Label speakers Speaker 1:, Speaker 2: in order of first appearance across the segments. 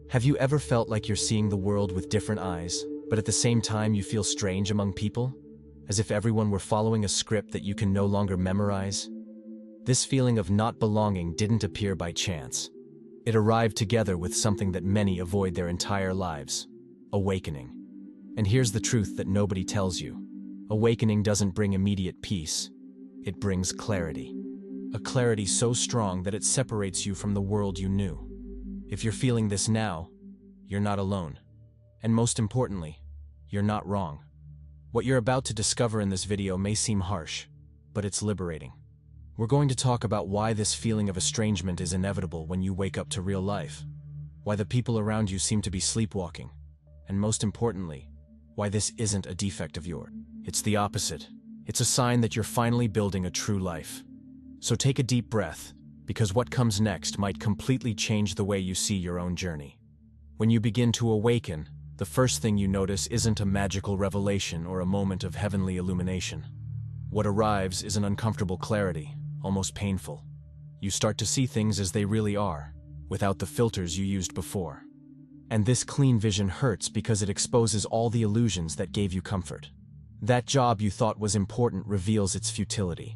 Speaker 1: Have you ever felt like you're seeing the world with different eyes, but at the same time you feel strange among people? As if everyone were following a script that you can no longer memorize? This feeling of not belonging didn't appear by chance. It arrived together with something that many avoid their entire lives: awakening. And here's the truth that nobody tells you. Awakening doesn't bring immediate peace. It brings clarity. A clarity so strong that it separates you from the world you knew. If you're feeling this now, you're not alone. And most importantly, you're not wrong. What you're about to discover in this video may seem harsh, but it's liberating. We're going to talk about why this feeling of estrangement is inevitable when you wake up to real life, why the people around you seem to be sleepwalking, and most importantly, why this isn't a defect of yours. It's the opposite. It's a sign that you're finally building a true life. So take a deep breath, because what comes next might completely change the way you see your own journey. When you begin to awaken, the first thing you notice isn't a magical revelation or a moment of heavenly illumination. What arrives is an uncomfortable clarity, almost painful. You start to see things as they really are, without the filters you used before. And this clean vision hurts because it exposes all the illusions that gave you comfort. That job you thought was important reveals its futility.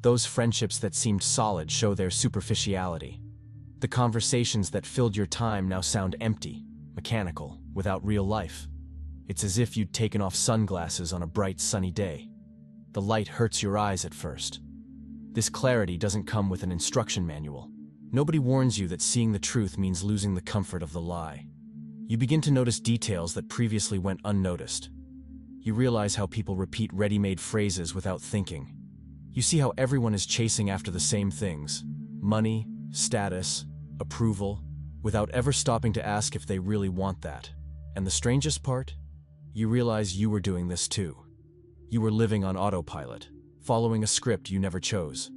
Speaker 1: Those friendships that seemed solid show their superficiality. The conversations that filled your time now sound empty, mechanical, without real life. It's as if you'd taken off sunglasses on a bright, sunny day. The light hurts your eyes at first. This clarity doesn't come with an instruction manual. Nobody warns you that seeing the truth means losing the comfort of the lie. You begin to notice details that previously went unnoticed. You realize how people repeat ready-made phrases without thinking. You see how everyone is chasing after the same things: money, status, approval, without ever stopping to ask if they really want that. And the strangest part? You realize you were doing this too. You were living on autopilot, following a script you never chose.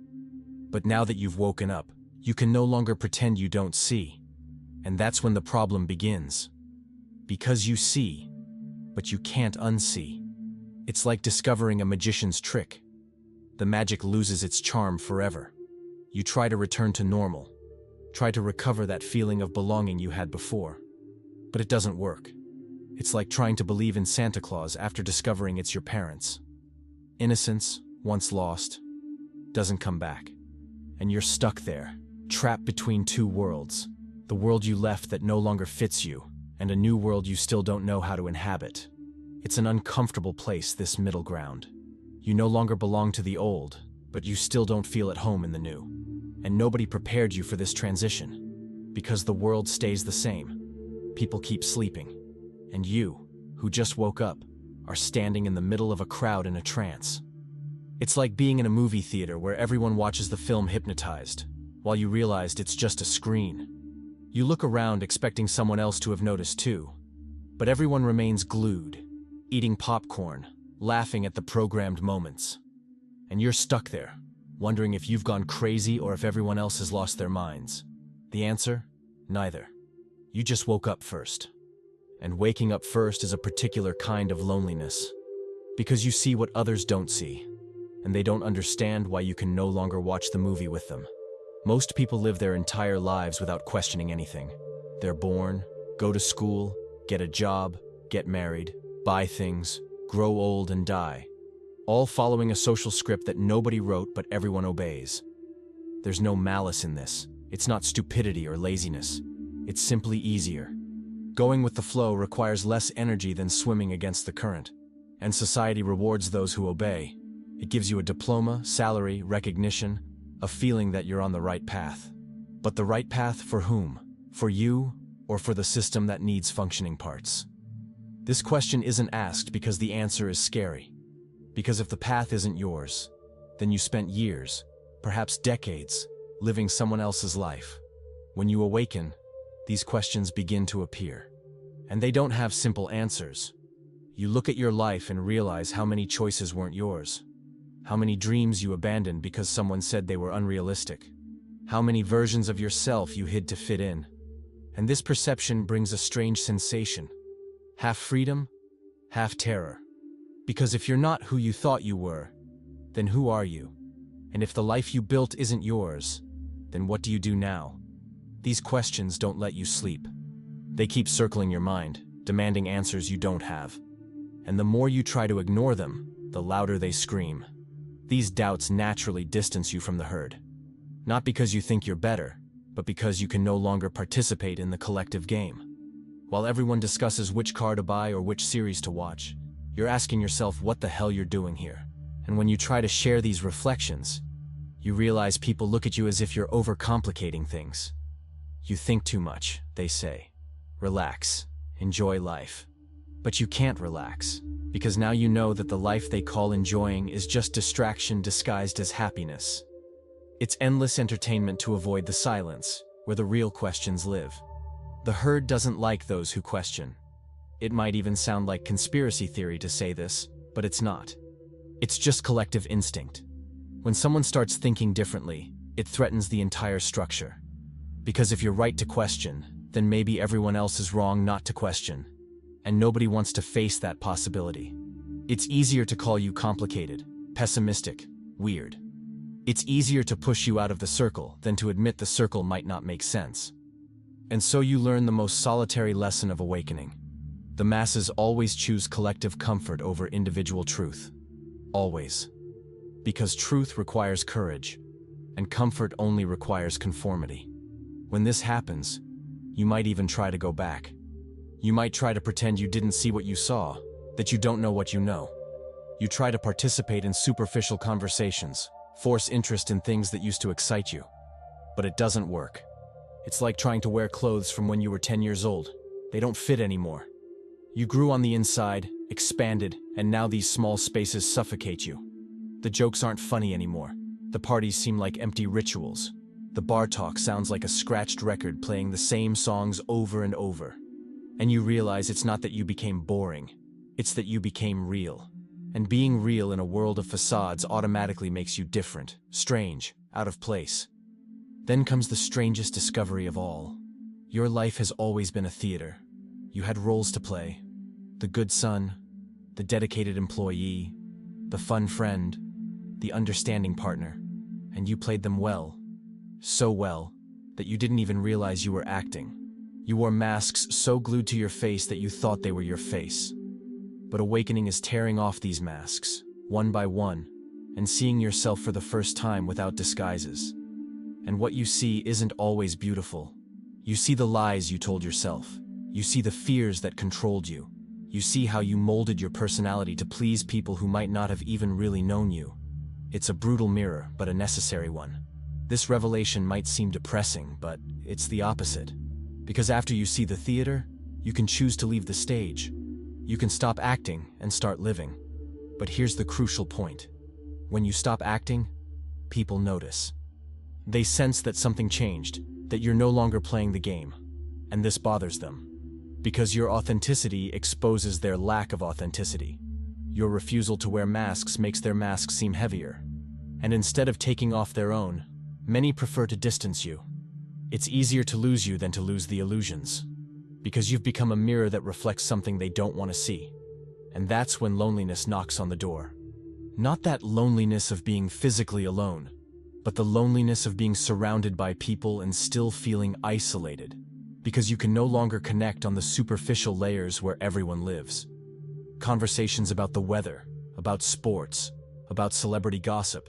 Speaker 1: But now that you've woken up, you can no longer pretend you don't see. And that's when the problem begins. Because you see, but you can't unsee. It's like discovering a magician's trick. The magic loses its charm forever. You try to return to normal, try to recover that feeling of belonging you had before. But it doesn't work. It's like trying to believe in Santa Claus after discovering it's your parents. Innocence, once lost, doesn't come back. And you're stuck there, trapped between two worlds. The world you left that no longer fits you, and a new world you still don't know how to inhabit. It's an uncomfortable place, this middle ground. You no longer belong to the old, but you still don't feel at home in the new. And nobody prepared you for this transition, because the world stays the same. People keep sleeping. And you, who just woke up, are standing in the middle of a crowd in a trance. It's like being in a movie theater where everyone watches the film hypnotized, while you realized it's just a screen. You look around expecting someone else to have noticed too, but everyone remains glued, eating popcorn, laughing at the programmed moments. And you're stuck there, wondering if you've gone crazy or if everyone else has lost their minds. The answer? Neither. You just woke up first. And waking up first is a particular kind of loneliness. Because you see what others don't see, and they don't understand why you can no longer watch the movie with them. Most people live their entire lives without questioning anything. They're born, go to school, get a job, get married, buy things, grow old and die, all following a social script that nobody wrote but everyone obeys. There's no malice in this. It's not stupidity or laziness. It's simply easier. Going with the flow requires less energy than swimming against the current, and society rewards those who obey. It gives you a diploma, salary, recognition, a feeling that you're on the right path. But the right path for whom? For you, or for the system that needs functioning parts? This question isn't asked because the answer is scary. Because if the path isn't yours, then you spent years, perhaps decades, living someone else's life. When you awaken, these questions begin to appear. And they don't have simple answers. You look at your life and realize how many choices weren't yours. How many dreams you abandoned because someone said they were unrealistic. How many versions of yourself you hid to fit in. And this perception brings a strange sensation. Half freedom, half terror. Because if you're not who you thought you were, then who are you? And if the life you built isn't yours, then what do you do now? These questions don't let you sleep. They keep circling your mind, demanding answers you don't have. And the more you try to ignore them, the louder they scream. These doubts naturally distance you from the herd. Not because you think you're better, but because you can no longer participate in the collective game. While everyone discusses which car to buy or which series to watch, you're asking yourself what the hell you're doing here. And when you try to share these reflections, you realize people look at you as if you're overcomplicating things. You think too much, they say. Relax, enjoy life. But you can't relax, because now you know that the life they call enjoying is just distraction disguised as happiness. It's endless entertainment to avoid the silence, where the real questions live. The herd doesn't like those who question. It might even sound like conspiracy theory to say this, but it's not. It's just collective instinct. When someone starts thinking differently, it threatens the entire structure. Because if you're right to question, then maybe everyone else is wrong not to question. And nobody wants to face that possibility. It's easier to call you complicated, pessimistic, weird. It's easier to push you out of the circle than to admit the circle might not make sense. And so you learn the most solitary lesson of awakening. The masses always choose collective comfort over individual truth. Always. Because truth requires courage, and comfort only requires conformity. When this happens, you might even try to go back. You might try to pretend you didn't see what you saw, that you don't know what you know. You try to participate in superficial conversations, force interest in things that used to excite you. But it doesn't work. It's like trying to wear clothes from when you were 10 years old. They don't fit anymore. You grew on the inside, expanded, and now these small spaces suffocate you. The jokes aren't funny anymore. The parties seem like empty rituals. The bar talk sounds like a scratched record playing the same songs over and over. And you realize it's not that you became boring, it's that you became real. And being real in a world of facades automatically makes you different, strange, out of place. Then comes the strangest discovery of all. Your life has always been a theater. You had roles to play. The good son, the dedicated employee, the fun friend, the understanding partner. And you played them well. So well, that you didn't even realize you were acting. You wore masks so glued to your face that you thought they were your face. But awakening is tearing off these masks, one by one, and seeing yourself for the first time without disguises. And what you see isn't always beautiful. You see the lies you told yourself. You see the fears that controlled you. You see how you molded your personality to please people who might not have even really known you. It's a brutal mirror, but a necessary one. This revelation might seem depressing, but it's the opposite. Because after you see the theater, you can choose to leave the stage. You can stop acting and start living. But here's the crucial point. When you stop acting, people notice. They sense that something changed, that you're no longer playing the game. And this bothers them. Because your authenticity exposes their lack of authenticity. Your refusal to wear masks makes their masks seem heavier. And instead of taking off their own, many prefer to distance you. It's easier to lose you than to lose the illusions. Because you've become a mirror that reflects something they don't want to see. And that's when loneliness knocks on the door. Not that loneliness of being physically alone, but the loneliness of being surrounded by people and still feeling isolated. Because you can no longer connect on the superficial layers where everyone lives. Conversations about the weather, about sports, about celebrity gossip.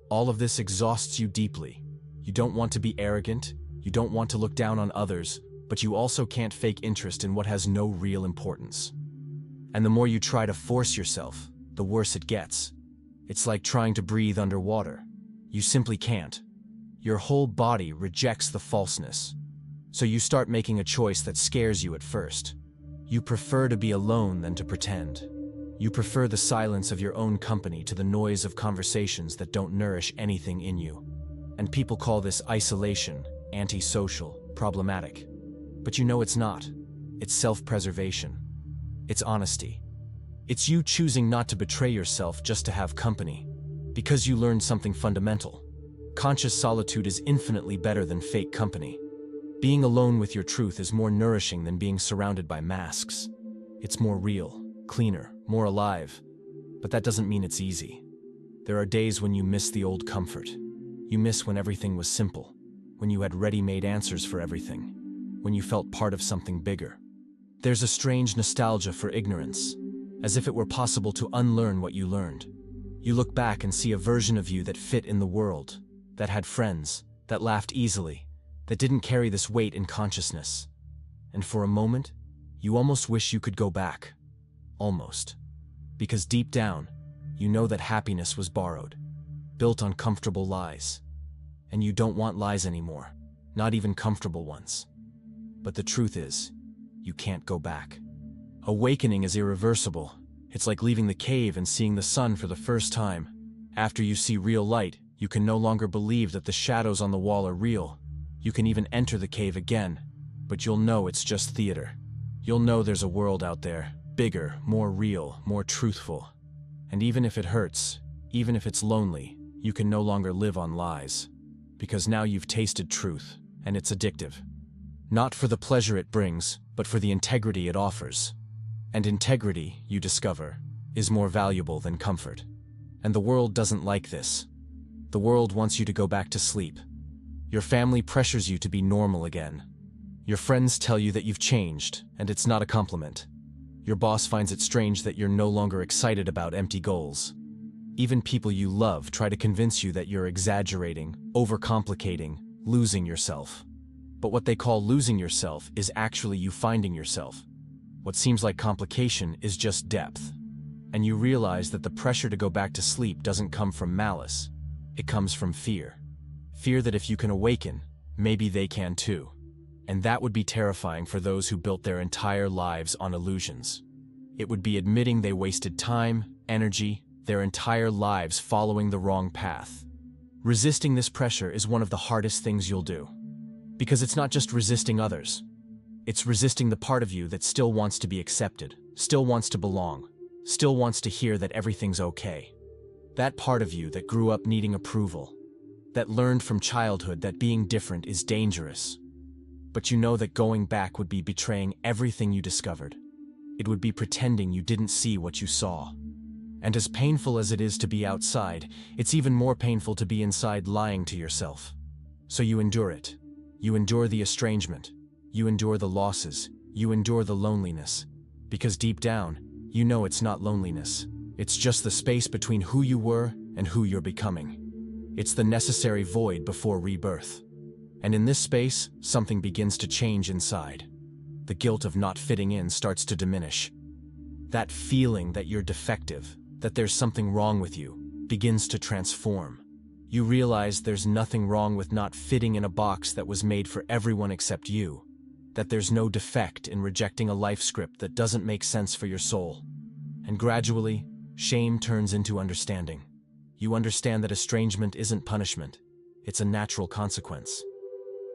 Speaker 1: All of this exhausts you deeply. You don't want to be arrogant, you don't want to look down on others, but you also can't fake interest in what has no real importance. And the more you try to force yourself, the worse it gets. It's like trying to breathe underwater. You simply can't. Your whole body rejects the falseness. So you start making a choice that scares you at first. You prefer to be alone than to pretend. You prefer the silence of your own company to the noise of conversations that don't nourish anything in you. And people call this isolation, antisocial, problematic. But you know it's not. It's self-preservation. It's honesty. It's you choosing not to betray yourself just to have company. Because you learned something fundamental. Conscious solitude is infinitely better than fake company. Being alone with your truth is more nourishing than being surrounded by masks. It's more real, cleaner, more alive. But that doesn't mean it's easy. There are days when you miss the old comfort. You miss when everything was simple, when you had ready-made answers for everything. when you felt part of something bigger. There's a strange nostalgia for ignorance, as if it were possible to unlearn what you learned. You look back and see a version of you that fit in the world, that had friends, that laughed easily, that didn't carry this weight in consciousness. And for a moment, you almost wish you could go back. Almost. Because deep down, you know that happiness was borrowed, built on comfortable lies. And you don't want lies anymore, not even comfortable ones. But the truth is, you can't go back. Awakening is irreversible. It's like leaving the cave and seeing the sun for the first time. After you see real light, you can no longer believe that the shadows on the wall are real. You can even enter the cave again, but you'll know it's just theater. You'll know there's a world out there, bigger, more real, more truthful. And even if it hurts, even if it's lonely, you can no longer live on lies. Because now you've tasted truth, and it's addictive. Not for the pleasure it brings, but for the integrity it offers. And integrity, you discover, is more valuable than comfort. And the world doesn't like this. The world wants you to go back to sleep. Your family pressures you to be normal again. Your friends tell you that you've changed, and it's not a compliment. Your boss finds it strange that you're no longer excited about empty goals. Even people you love try to convince you that you're exaggerating, overcomplicating, losing yourself. But what they call losing yourself is actually you finding yourself. What seems like complication is just depth. And you realize that the pressure to go back to sleep doesn't come from malice. It comes from fear. Fear that if you can awaken, maybe they can too. And that would be terrifying for those who built their entire lives on illusions. It would be admitting they wasted time, energy, their entire lives following the wrong path. Resisting this pressure is one of the hardest things you'll do. Because it's not just resisting others. It's resisting the part of you that still wants to be accepted, still wants to belong, still wants to hear that everything's okay. That part of you that grew up needing approval, that learned from childhood that being different is dangerous. But you know that going back would be betraying everything you discovered. It would be pretending you didn't see what you saw. And as painful as it is to be outside, it's even more painful to be inside lying to yourself. So you endure it. You endure the estrangement. You endure the losses. You endure the loneliness. Because deep down, you know it's not loneliness. It's just the space between who you were and who you're becoming. It's the necessary void before rebirth. And in this space, something begins to change inside. The guilt of not fitting in starts to diminish. That feeling that you're defective, that there's something wrong with you, begins to transform. You realize there's nothing wrong with not fitting in a box that was made for everyone except you. That there's no defect in rejecting a life script that doesn't make sense for your soul. And gradually, shame turns into understanding. You understand that estrangement isn't punishment. It's a natural consequence.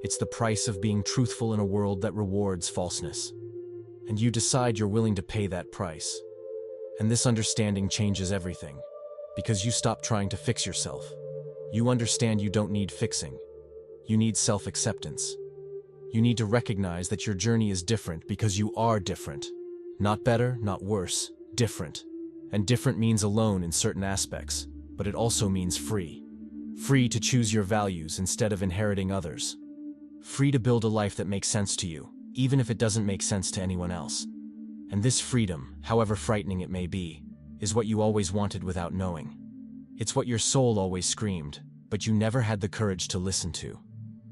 Speaker 1: It's the price of being truthful in a world that rewards falseness. And you decide you're willing to pay that price. And this understanding changes everything. Because you stop trying to fix yourself. You understand you don't need fixing. You need self-acceptance. You need to recognize that your journey is different because you are different. Not better, not worse, different. And different means alone in certain aspects, but it also means free. Free to choose your values instead of inheriting others. Free to build a life that makes sense to you, even if it doesn't make sense to anyone else. And this freedom, however frightening it may be, is what you always wanted without knowing. It's what your soul always screamed, but you never had the courage to listen to.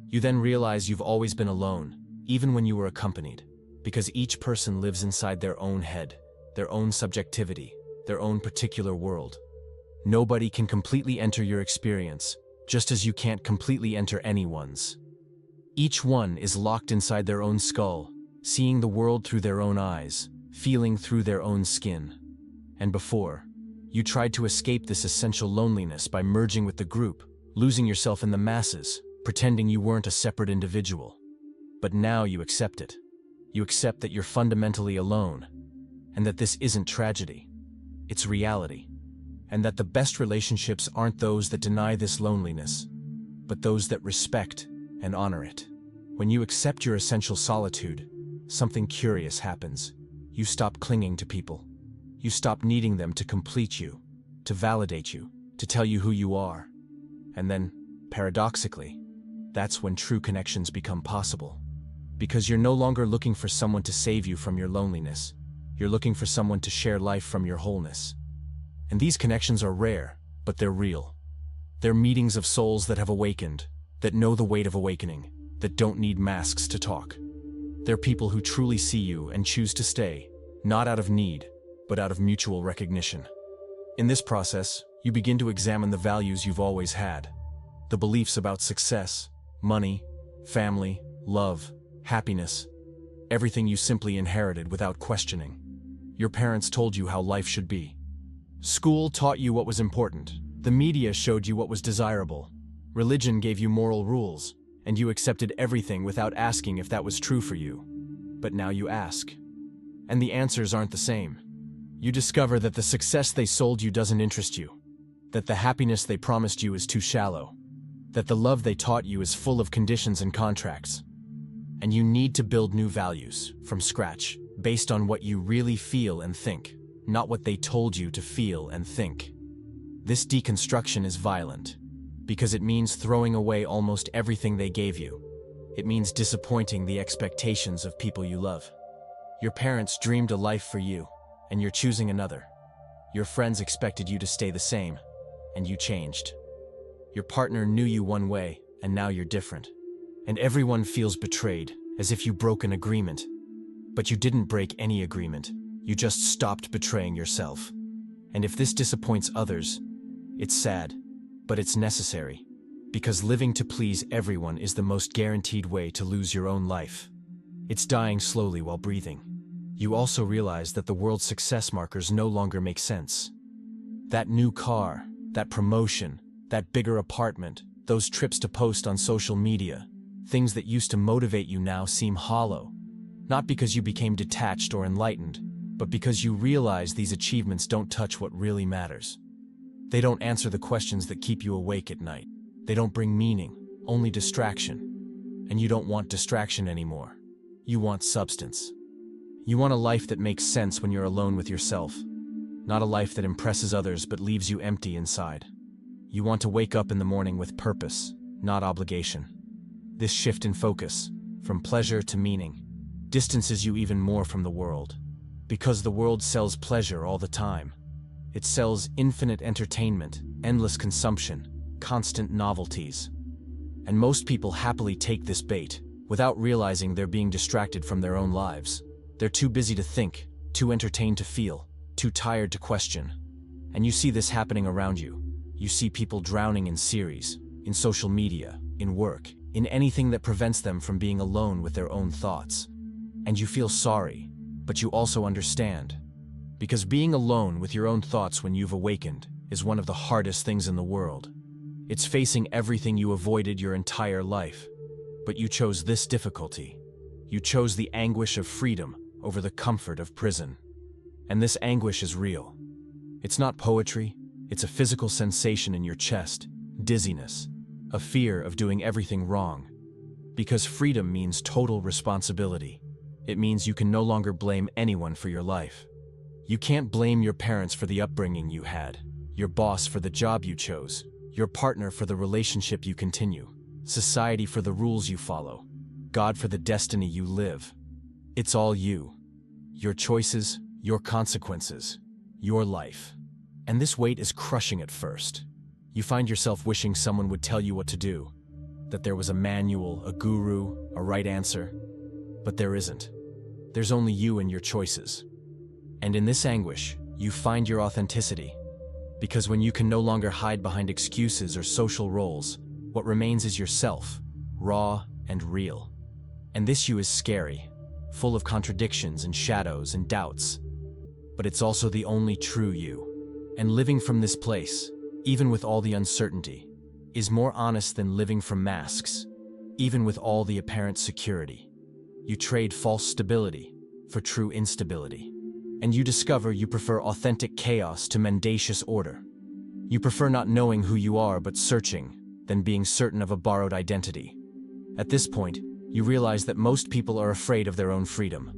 Speaker 1: You then realize you've always been alone, even when you were accompanied, because each person lives inside their own head, their own subjectivity, their own particular world. Nobody can completely enter your experience, just as you can't completely enter anyone's. Each one is locked inside their own skull, seeing the world through their own eyes, feeling through their own skin. And before, you tried to escape this essential loneliness by merging with the group, losing yourself in the masses, pretending you weren't a separate individual. But now you accept it. You accept that you're fundamentally alone, and that this isn't tragedy. It's reality. And that the best relationships aren't those that deny this loneliness, but those that respect and honor it. When you accept your essential solitude, something curious happens. You stop clinging to people. You stop needing them to complete you, to validate you, to tell you who you are. And then, paradoxically, that's when true connections become possible. Because you're no longer looking for someone to save you from your loneliness. You're looking for someone to share life from your wholeness. And these connections are rare, but they're real. They're meetings of souls that have awakened, that know the weight of awakening, that don't need masks to talk. They're people who truly see you and choose to stay, not out of need, but out of mutual recognition. In this process, you begin to examine the values you've always had, the beliefs about success, money, family, love, happiness, everything you simply inherited without questioning. Your parents told you how life should be. School taught you what was important. The media showed you what was desirable. Religion gave you moral rules, and you accepted everything without asking if that was true for you. But now you ask. And the answers aren't the same. You discover that the success they sold you doesn't interest you, that the happiness they promised you is too shallow, that the love they taught you is full of conditions and contracts. And you need to build new values, from scratch, based on what you really feel and think, not what they told you to feel and think. This deconstruction is violent, because it means throwing away almost everything they gave you. It means disappointing the expectations of people you love. Your parents dreamed a life for you, and you're choosing another. Your friends expected you to stay the same, and you changed. Your partner knew you one way, and now you're different. And everyone feels betrayed, as if you broke an agreement. But you didn't break any agreement. You just stopped betraying yourself. And if this disappoints others, it's sad, but it's necessary. Because living to please everyone is the most guaranteed way to lose your own life. It's dying slowly while breathing. You also realize that the world's success markers no longer make sense. That new car, that promotion, that bigger apartment, those trips to post on social media, things that used to motivate you now seem hollow. Not because you became detached or enlightened, but because you realize these achievements don't touch what really matters. They don't answer the questions that keep you awake at night. They don't bring meaning, only distraction. And you don't want distraction anymore. You want substance. You want a life that makes sense when you're alone with yourself. Not a life that impresses others but leaves you empty inside. You want to wake up in the morning with purpose, not obligation. This shift in focus, from pleasure to meaning, distances you even more from the world. Because the world sells pleasure all the time. It sells infinite entertainment, endless consumption, constant novelties. And most people happily take this bait, without realizing they're being distracted from their own lives. They're too busy to think, too entertained to feel, too tired to question. And you see this happening around you. You see people drowning in series, in social media, in work, in anything that prevents them from being alone with their own thoughts. And you feel sorry, but you also understand. Because being alone with your own thoughts when you've awakened is one of the hardest things in the world. It's facing everything you avoided your entire life. But you chose this difficulty. You chose the anguish of freedom over the comfort of prison. And this anguish is real. It's not poetry, it's a physical sensation in your chest, dizziness, a fear of doing everything wrong. Because freedom means total responsibility. It means you can no longer blame anyone for your life. You can't blame your parents for the upbringing you had, your boss for the job you chose, your partner for the relationship you continue, society for the rules you follow, God for the destiny you live. It's all you. Your choices, your consequences, your life. And this weight is crushing at first. You find yourself wishing someone would tell you what to do, that there was a manual, a guru, a right answer. But there isn't. There's only you and your choices. And in this anguish, you find your authenticity. Because when you can no longer hide behind excuses or social roles, what remains is yourself, raw and real. And this you is scary, full of contradictions and shadows and doubts. But it's also the only true you. And living from this place, even with all the uncertainty, is more honest than living from masks, even with all the apparent security. You trade false stability for true instability. And you discover you prefer authentic chaos to mendacious order. You prefer not knowing who you are but searching, than being certain of a borrowed identity. At this point, you realize that most people are afraid of their own freedom.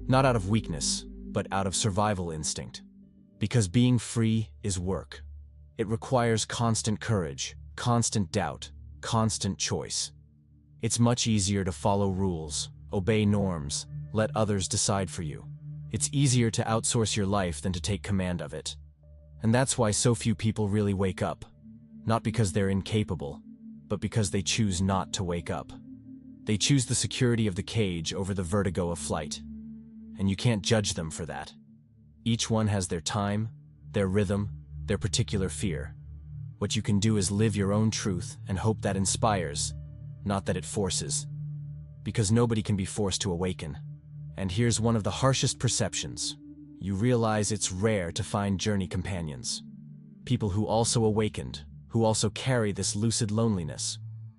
Speaker 1: Not out of weakness, but out of survival instinct. Because being free is work. It requires constant courage, constant doubt, constant choice. It's much easier to follow rules, obey norms, let others decide for you. It's easier to outsource your life than to take command of it. And that's why so few people really wake up. Not because they're incapable, but because they choose not to wake up. They choose the security of the cage over the vertigo of flight. And you can't judge them for that. Each one has their time, their rhythm, their particular fear. What you can do is live your own truth and hope that inspires, not that it forces. Because nobody can be forced to awaken. And here's one of the harshest perceptions. You realize it's rare to find journey companions. People who also awakened, who also carry this lucid loneliness,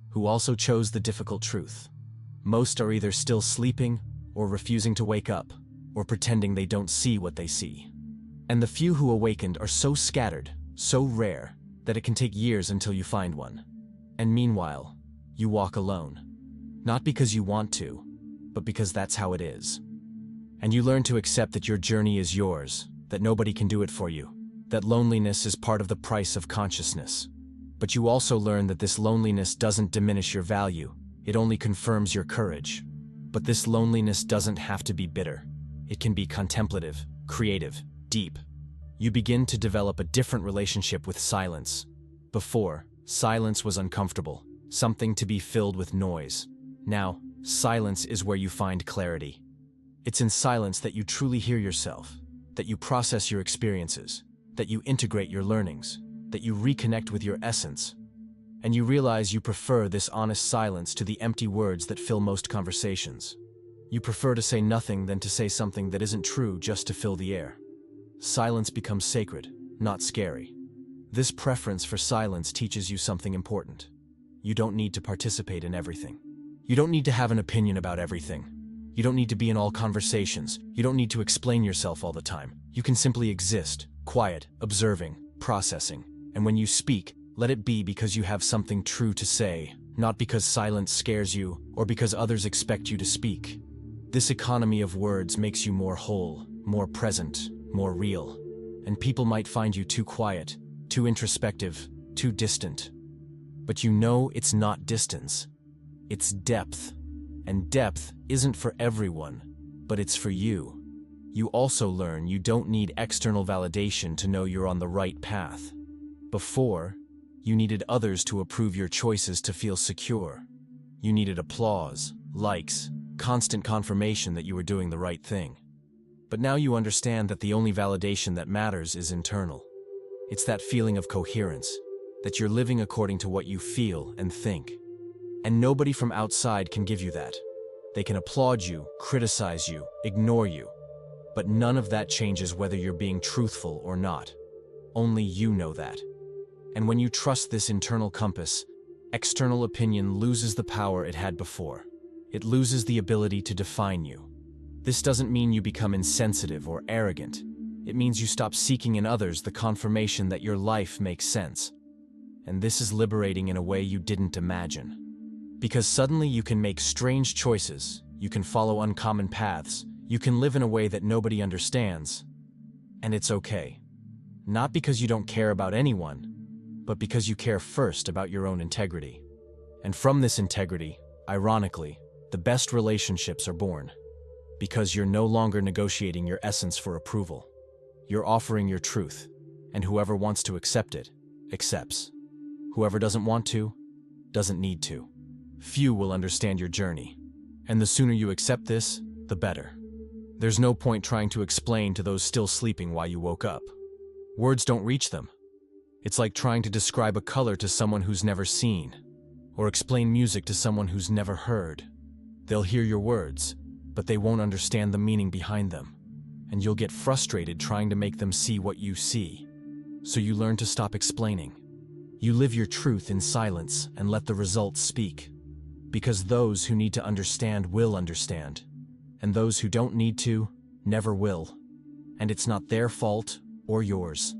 Speaker 1: who also chose the difficult truth. Most are either still sleeping, or refusing to wake up, or pretending they don't see what they see. And the few who awakened are so scattered, so rare, that it can take years until you find one. And meanwhile, you walk alone. Not because you want to, but because that's how it is. And you learn to accept that your journey is yours, that nobody can do it for you, that loneliness is part of the price of consciousness. But you also learn that this loneliness doesn't diminish your value, it only confirms your courage. But this loneliness doesn't have to be bitter. It can be contemplative, creative, deep. You begin to develop a different relationship with silence. Before, silence was uncomfortable, something to be filled with noise. Now, silence is where you find clarity. It's in silence that you truly hear yourself, that you process your experiences, that you integrate your learnings, that you reconnect with your essence. And you realize you prefer this honest silence to the empty words that fill most conversations. You prefer to say nothing than to say something that isn't true just to fill the air. Silence becomes sacred, not scary. This preference for silence teaches you something important. You don't need to participate in everything. You don't need to have an opinion about everything. You don't need to be in all conversations. You don't need to explain yourself all the time. You can simply exist, quiet, observing, processing. And when you speak, let it be because you have something true to say, not because silence scares you or because others expect you to speak. This economy of words makes you more whole, more present, more real. And people might find you too quiet, too introspective, too distant. But you know it's not distance. It's depth. And depth isn't for everyone, but it's for you. You also learn you don't need external validation to know you're on the right path. Before, you needed others to approve your choices to feel secure. You needed applause, likes, constant confirmation that you were doing the right thing. But now you understand that the only validation that matters is internal. It's that feeling of coherence, that you're living according to what you feel and think. And nobody from outside can give you that. They can applaud you, criticize you, ignore you. But none of that changes whether you're being truthful or not. Only you know that. And when you trust this internal compass, external opinion loses the power it had before. It loses the ability to define you. This doesn't mean you become insensitive or arrogant. It means you stop seeking in others the confirmation that your life makes sense. And this is liberating in a way you didn't imagine. Because suddenly you can make strange choices, you can follow uncommon paths, you can live in a way that nobody understands. And it's okay. Not because you don't care about anyone, but because you care first about your own integrity. And from this integrity, ironically, the best relationships are born. Because you're no longer negotiating your essence for approval. You're offering your truth, and whoever wants to accept it, accepts. Whoever doesn't want to, doesn't need to. Few will understand your journey, and the sooner you accept this, the better. There's no point trying to explain to those still sleeping why you woke up. Words don't reach them. It's like trying to describe a color to someone who's never seen, or explain music to someone who's never heard. They'll hear your words, but they won't understand the meaning behind them, and you'll get frustrated trying to make them see what you see. So you learn to stop explaining. You live your truth in silence and let the results speak. Because those who need to understand will understand, and those who don't need to, never will. And it's not their fault or yours.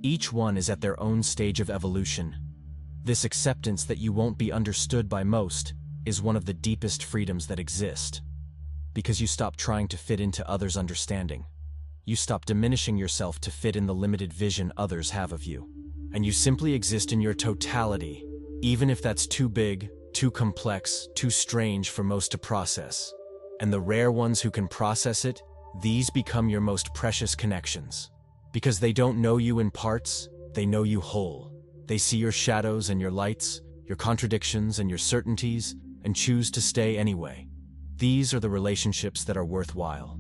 Speaker 1: Each one is at their own stage of evolution. This acceptance that you won't be understood by most is one of the deepest freedoms that exist. Because you stop trying to fit into others' understanding. You stop diminishing yourself to fit in the limited vision others have of you. And you simply exist in your totality, even if that's too big, too complex, too strange for most to process. And the rare ones who can process it, these become your most precious connections. Because they don't know you in parts, they know you whole. They see your shadows and your lights, your contradictions and your certainties, and choose to stay anyway. These are the relationships that are worthwhile.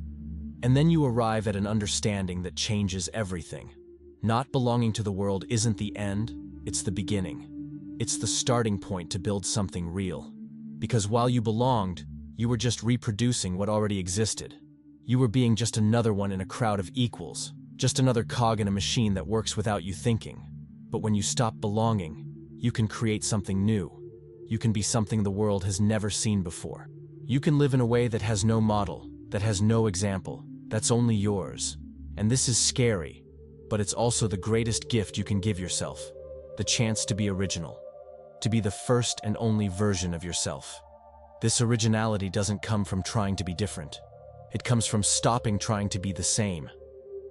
Speaker 1: And then you arrive at an understanding that changes everything. Not belonging to the world isn't the end, it's the beginning. It's the starting point to build something real. Because while you belonged, you were just reproducing what already existed. You were being just another one in a crowd of equals, just another cog in a machine that works without you thinking. But when you stop belonging, you can create something new. You can be something the world has never seen before. You can live in a way that has no model, that has no example, that's only yours. And this is scary, but it's also the greatest gift you can give yourself. The chance to be original. To be the first and only version of yourself. This originality doesn't come from trying to be different. It comes from stopping trying to be the same.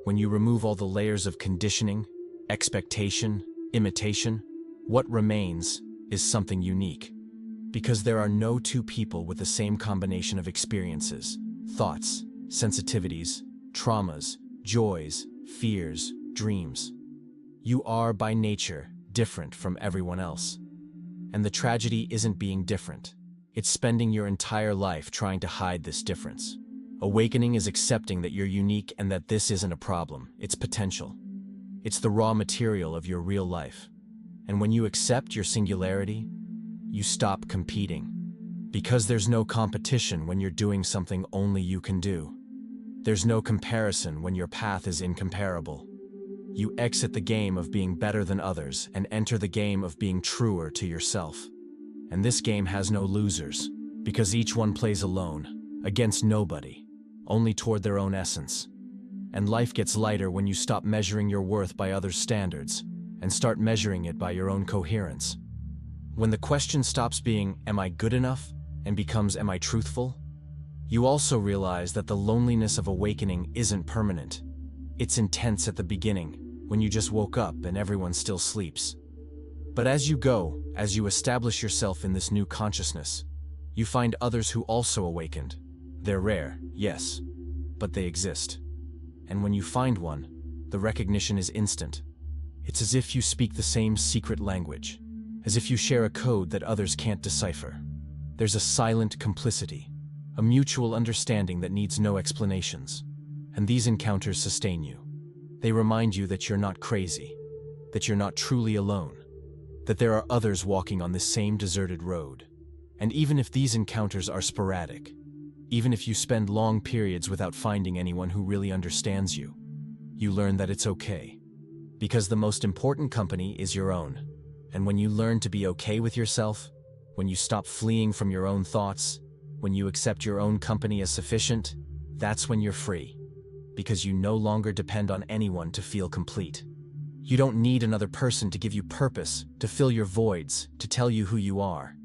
Speaker 1: When you remove all the layers of conditioning, expectation, imitation, what remains is something unique. Because there are no two people with the same combination of experiences, thoughts, sensitivities, traumas, joys, fears, dreams. You are, by nature, different from everyone else. And the tragedy isn't being different. It's spending your entire life trying to hide this difference. Awakening is accepting that you're unique and that this isn't a problem, it's potential. It's the raw material of your real life. And when you accept your singularity, you stop competing. Because there's no competition when you're doing something only you can do. There's no comparison when your path is incomparable. You exit the game of being better than others and enter the game of being truer to yourself. And this game has no losers, because each one plays alone, against nobody, only toward their own essence. And life gets lighter when you stop measuring your worth by others' standards and start measuring it by your own coherence. When the question stops being, am I good enough, and becomes, am I truthful? You also realize that the loneliness of awakening isn't permanent. It's intense at the beginning, when you just woke up and everyone still sleeps. But as you go, as you establish yourself in this new consciousness, you find others who also awakened. They're rare, yes, but they exist. And when you find one, the recognition is instant. It's as if you speak the same secret language, as if you share a code that others can't decipher. There's a silent complicity, a mutual understanding that needs no explanations. And these encounters sustain you. They remind you that you're not crazy, that you're not truly alone, that there are others walking on this same deserted road. And even if these encounters are sporadic, even if you spend long periods without finding anyone who really understands you, you learn that it's okay. Because the most important company is your own. And when you learn to be okay with yourself, when you stop fleeing from your own thoughts, when you accept your own company as sufficient, that's when you're free. Because you no longer depend on anyone to feel complete. You don't need another person to give you purpose, to fill your voids, to tell you who you are.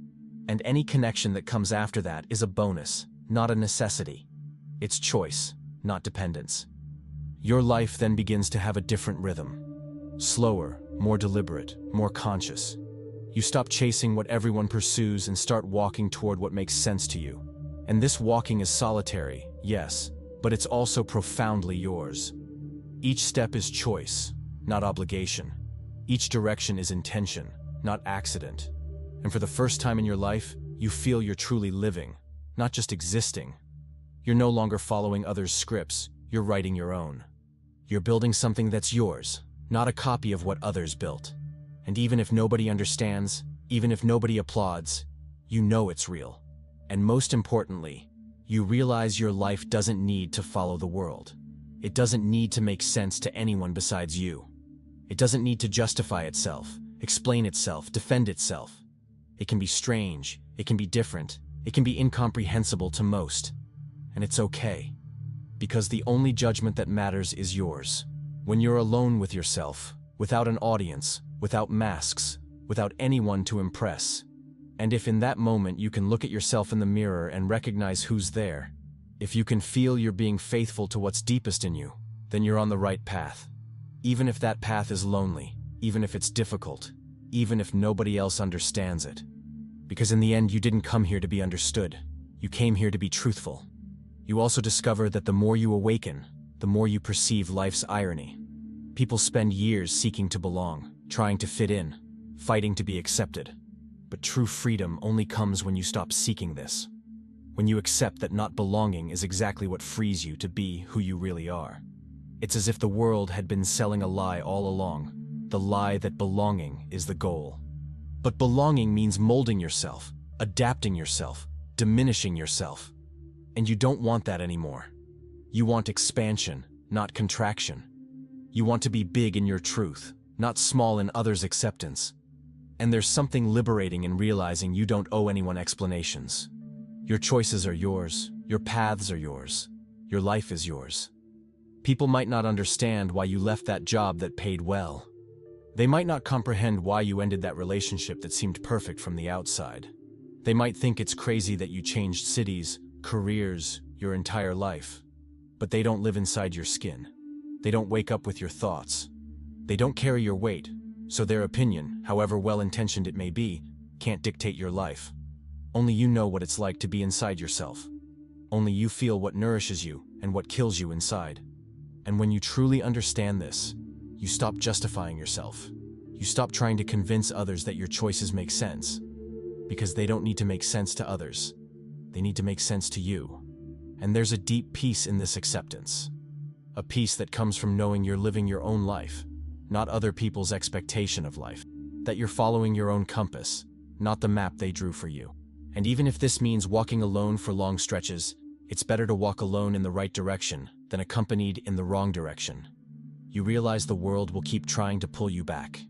Speaker 1: And any connection that comes after that is a bonus, not a necessity. It's choice, not dependence. Your life then begins to have a different rhythm. Slower, more deliberate, more conscious. You stop chasing what everyone pursues and start walking toward what makes sense to you. And this walking is solitary, yes, but it's also profoundly yours. Each step is choice, not obligation. Each direction is intention, not accident. And for the first time in your life, you feel you're truly living, not just existing. You're no longer following others' scripts, you're writing your own. You're building something that's yours, not a copy of what others built. And even if nobody understands, even if nobody applauds, you know it's real. And most importantly, you realize your life doesn't need to follow the world. It doesn't need to make sense to anyone besides you. It doesn't need to justify itself, explain itself, defend itself. It can be strange, it can be different, it can be incomprehensible to most. And it's okay. Because the only judgment that matters is yours. When you're alone with yourself, without an audience, without masks, without anyone to impress. And if in that moment you can look at yourself in the mirror and recognize who's there, if you can feel you're being faithful to what's deepest in you, then you're on the right path. Even if that path is lonely, even if it's difficult, even if nobody else understands it. Because in the end, you didn't come here to be understood. You came here to be truthful. You also discover that the more you awaken, the more you perceive life's irony. People spend years seeking to belong, trying to fit in, fighting to be accepted. But true freedom only comes when you stop seeking this. When you accept that not belonging is exactly what frees you to be who you really are. It's as if the world had been selling a lie all along, the lie that belonging is the goal. But belonging means molding yourself, adapting yourself, diminishing yourself. And you don't want that anymore. You want expansion, not contraction. You want to be big in your truth, not small in others' acceptance. And there's something liberating in realizing you don't owe anyone explanations. Your choices are yours, your paths are yours, your life is yours. People might not understand why you left that job that paid well. They might not comprehend why you ended that relationship that seemed perfect from the outside. They might think it's crazy that you changed cities, careers, your entire life. But they don't live inside your skin. They don't wake up with your thoughts. They don't carry your weight, so their opinion, however well-intentioned it may be, can't dictate your life. Only you know what it's like to be inside yourself. Only you feel what nourishes you and what kills you inside. And when you truly understand this, you stop justifying yourself. You stop trying to convince others that your choices make sense. Because they don't need to make sense to others. They need to make sense to you. And there's a deep peace in this acceptance. A peace that comes from knowing you're living your own life, not other people's expectation of life. That you're following your own compass, not the map they drew for you. And even if this means walking alone for long stretches, it's better to walk alone in the right direction than accompanied in the wrong direction. You realize the world will keep trying to pull you back.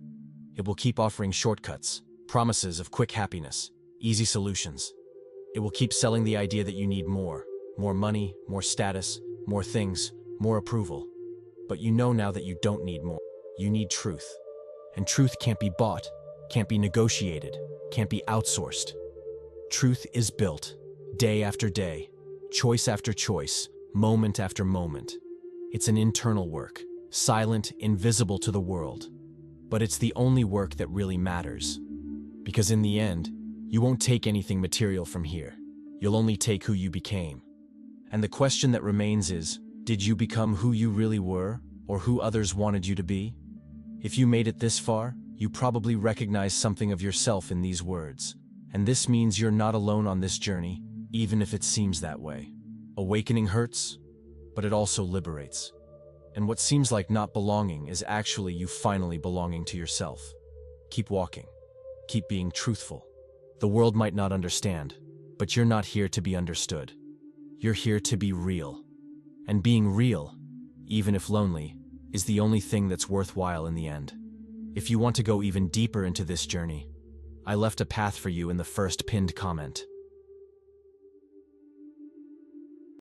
Speaker 1: It will keep offering shortcuts, promises of quick happiness, easy solutions. It will keep selling the idea that you need more money, more status, more things, more approval. But you know now that you don't need more. You need truth. And truth can't be bought, can't be negotiated, can't be outsourced. Truth is built, day after day, choice after choice, moment after moment. It's an internal work, silent, invisible to the world. But it's the only work that really matters. Because in the end, you won't take anything material from here. You'll only take who you became. And the question that remains is, did you become who you really were, or who others wanted you to be? If you made it this far, you probably recognize something of yourself in these words. And this means you're not alone on this journey, even if it seems that way. Awakening hurts, but it also liberates. And what seems like not belonging is actually you finally belonging to yourself. Keep walking. Keep being truthful. The world might not understand, but you're not here to be understood. You're here to be real. And being real, even if lonely, is the only thing that's worthwhile in the end. If you want to go even deeper into this journey, I left a path for you in the first pinned comment.